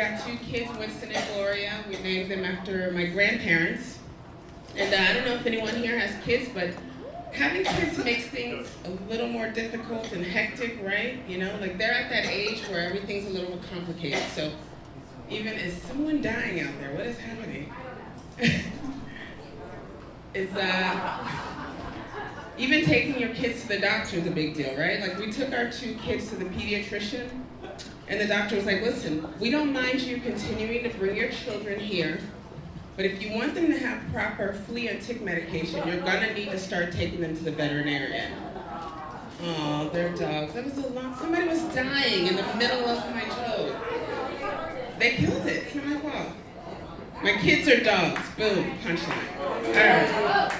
got 2 kids, Winston and Gloria. We named them after my grandparents. And I don't know if anyone here has kids, but having kids makes things a little more difficult and hectic, right? You know, like they're at that age where everything's a little more complicated. So even, is someone dying out there? What is happening? Even taking your kids to the doctor is a big deal, right? Like we took our 2 kids to the pediatrician, and the doctor was like, listen, we don't mind you continuing to bring your children here, but if you want them to have proper flea and tick medication, you're gonna need to start taking them to the veterinarian. Oh, their dogs. That was a lot. Somebody was dying in the middle of my joke. They killed it. It's not my fault. My kids are dogs. Boom. Punchline. All right.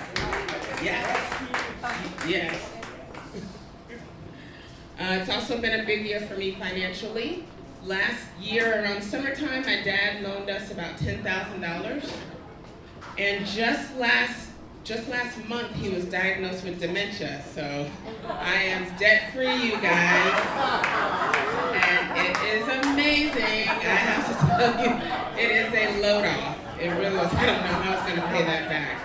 Yes. Yes. It's also been a big year for me financially. Last year around summertime, my dad loaned us about $10,000. And just last month, he was diagnosed with dementia. So I am debt-free, you guys. And it is amazing. I have to tell you, it is a load off. It really was. I don't know how I was going to pay that back.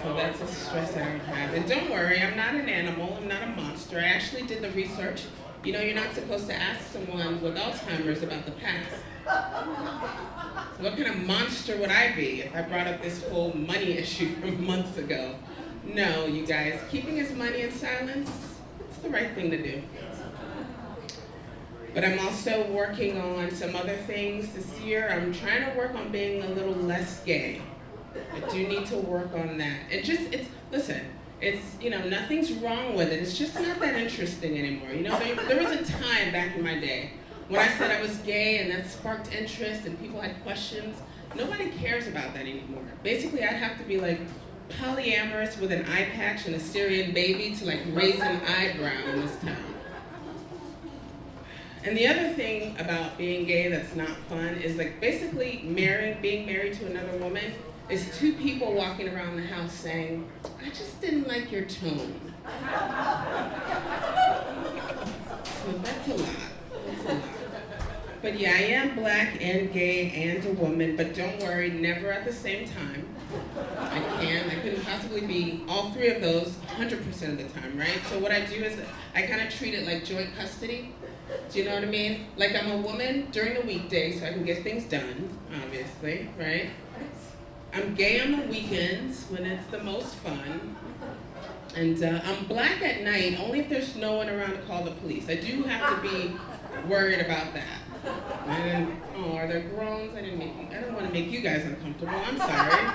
So that's a stress I don't have. And don't worry, I'm not an animal. I'm not a monster. I actually did the research. You know, you're not supposed to ask someone with Alzheimer's about the past. So what kind of monster would I be if I brought up this whole money issue from months ago? No, you guys, keeping his money in silence, it's the right thing to do. But I'm also working on some other things this year. I'm trying to work on being a little less gay. I do need to work on that. Listen, you know, nothing's wrong with it. It's just not that interesting anymore. You know, there was a time back in my day when I said I was gay and that sparked interest and people had questions. Nobody cares about that anymore. Basically, I'd have to be like polyamorous with an eye patch and a Syrian baby to like raise an eyebrow in this town. And the other thing about being gay that's not fun is like basically being married to another woman is 2 people walking around the house saying, I just didn't like your tone. So that's a lot. That's a lot. But yeah, I am black and gay and a woman, but don't worry, never at the same time. I couldn't possibly be all 3 of those 100% of the time, right? So what I do is I kind of treat it like joint custody. Do you know what I mean? Like I'm a woman during the weekday so I can get things done, obviously, right? I'm gay on the weekends when it's the most fun. And I'm black at night only if there's no one around to call the police. I do have to be worried about that. Are there groans? I don't want to make you guys uncomfortable. I'm sorry.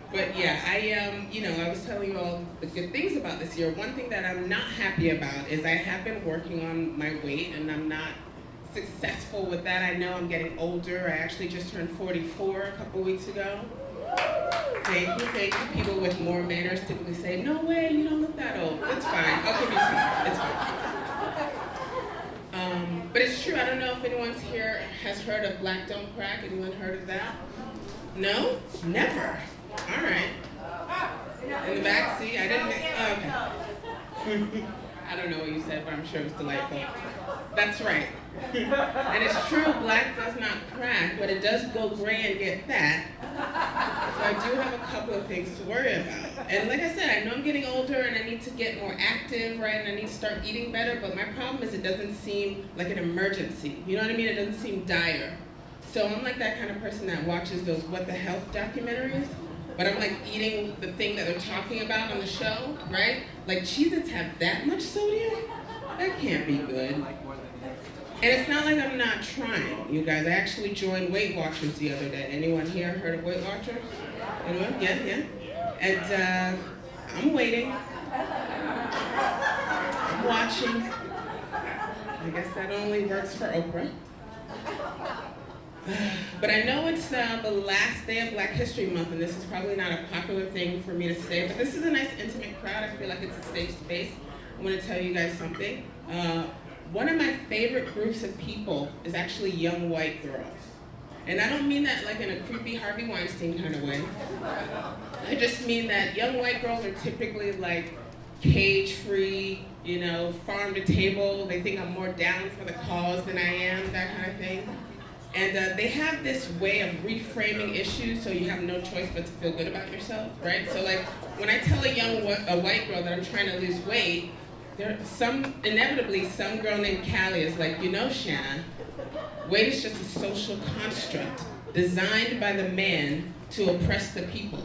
But yeah, I was telling you all the good things about this year. One thing that I'm not happy about is I have been working on my weight and I'm not successful with that. I know I'm getting older. I actually just turned 44 a couple weeks ago. Thank you. People with more manners typically say, no way, you don't look that old. It's fine. I'll give you time. It's fine. But it's true. I don't know if anyone here has heard of Black Don't Crack. Anyone heard of that? No? Never. All right. In the back, see, I didn't. Okay. I don't know what you said, but I'm sure it was delightful. That's right. And it's true, black does not crack, but it does go gray and get fat. So I do have a couple of things to worry about. And like I said, I know I'm getting older and I need to get more active, right? And I need to start eating better, but my problem is it doesn't seem like an emergency. You know what I mean? It doesn't seem dire. So I'm like that kind of person that watches those What the Health documentaries, but I'm like eating the thing that they're talking about on the show, right? Like Cheez-Its have that much sodium? That can't be good. And it's not like I'm not trying, you guys. I actually joined Weight Watchers the other day. Anyone here heard of Weight Watchers? Anyone? Yeah. And I'm waiting. I'm watching. I guess that only works for Oprah. But I know it's the last day of Black History Month, and this is probably not a popular thing for me to say, but this is a nice, intimate crowd. I feel like it's a safe space. I want to tell you guys something. One of my favorite groups of people is actually young white girls. And I don't mean that like in a creepy Harvey Weinstein kind of way. I just mean that young white girls are typically like cage-free, you know, farm to table. They think I'm more down for the cause than I am, that kind of thing. And they have this way of reframing issues so you have no choice but to feel good about yourself, right? So like, when I tell a white girl that I'm trying to lose weight, inevitably some girl named Callie is like, you know, Shana, weight is just a social construct designed by the man to oppress the people.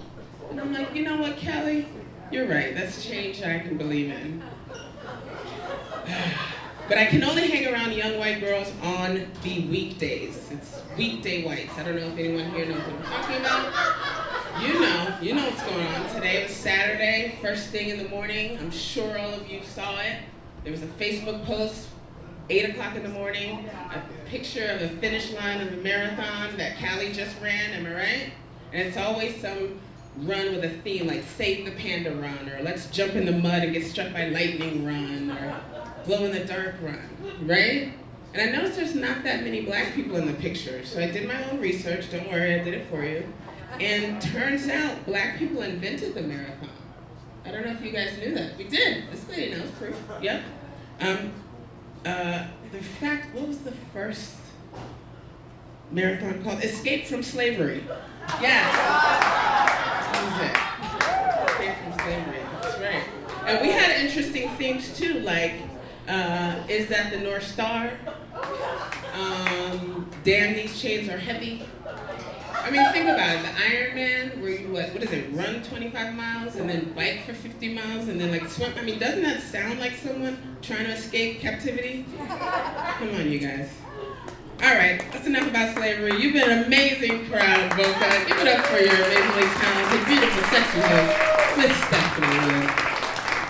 And I'm like, you know what, Callie? You're right, that's change I can believe in. But I can only hang around young white girls on the weekdays. It's weekday whites. I don't know if anyone here knows what I'm talking about. You know what's going on. Today was Saturday, first thing in the morning. I'm sure all of you saw it. There was a Facebook post, 8 o'clock in the morning, a picture of the finish line of the marathon that Callie just ran, am I right? And it's always some run with a theme, like Save the Panda Run, or Let's Jump in the Mud and Get Struck by Lightning Run, or Glow in the Dark Run, right? And I noticed there's not that many black people in the picture, so I did my own research, don't worry, I did it for you. And turns out black people invented the marathon. I don't know if you guys knew that. We did, this lady knows, proof, yep. What was the first marathon called? Escape from Slavery. Yes, that was it. Escape from Slavery, that's right. And we had interesting themes too, like, is that the North Star? Damn, these chains are heavy. I mean, think about it. The Ironman, where you, what is it, run 25 miles and then bike for 50 miles and then like swim. I mean, doesn't that sound like someone trying to escape captivity? Come on, you guys. All right, that's enough about slavery. You've been an amazing crowd, Boca. Give it up for your amazingly talented, beautiful, sexy host, Miss Stephanie.